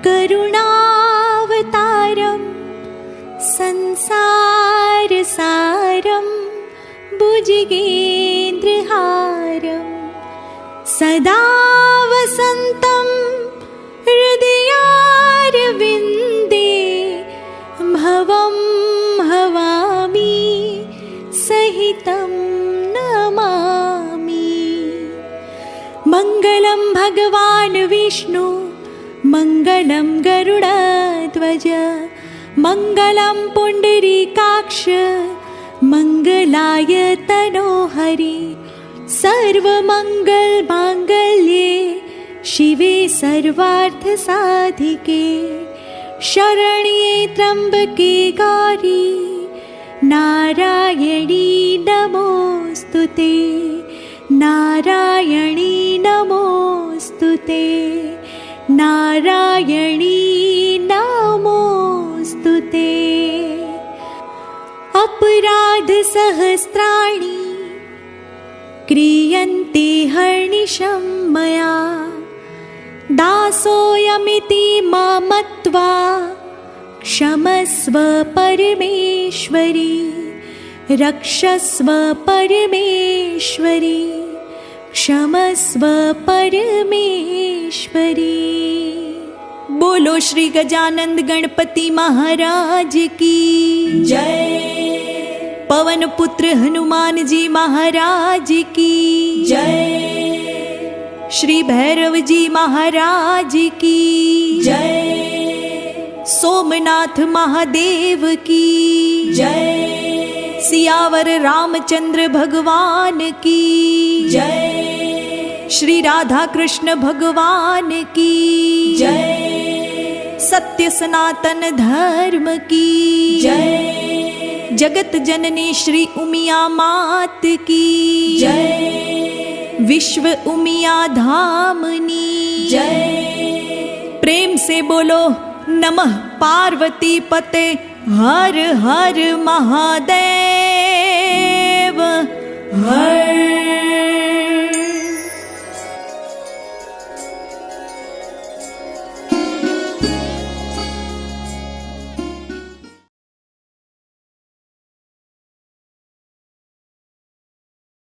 करुणावतारं संसारसारं भुजगेन्द्रहारं सदा वसन्तं हृदयारविन्दे भवं भवामि सहितं नमामि। मङ्गलं भगवान् विष्णु मङ्गलं गरुडध्वज मङ्गलं पुण्डरीकाक्ष मङ्गलाय तनोहरि सर्वमङ्गलमाङ्गल्ये शिवे सर्वार्थसाधिके शरण्ये त्र्यम्बके गौरी नारायणी नमोऽस्तुते नारायणी नमोऽस्तुते नारायणी नमोऽस्तुते। अपराधसहस्राणि क्रियन्ते हर्निशं मया दासोऽयमिति मां मत्वा क्षमस्व परमेश्वरी रक्षस्व परमेश्वरी क्षमस्व परमेश्वरी। बोलो श्री गजानंद गणपति महाराज की जय। पवन पुत्र हनुमान जी महाराज की जय। श्री भैरव जी महाराज की जय। सोमनाथ महादेव की जय। सियावर रामचंद्र भगवान की जय। श्री राधा कृष्ण भगवान की जय। सत्य सनातन धर्म की जय। जगत जननी श्री उमिया मात की जय। विश्व उमिया धामनी जय। प्रेम से बोलो नमः पार्वती पते हर हर महादेव हर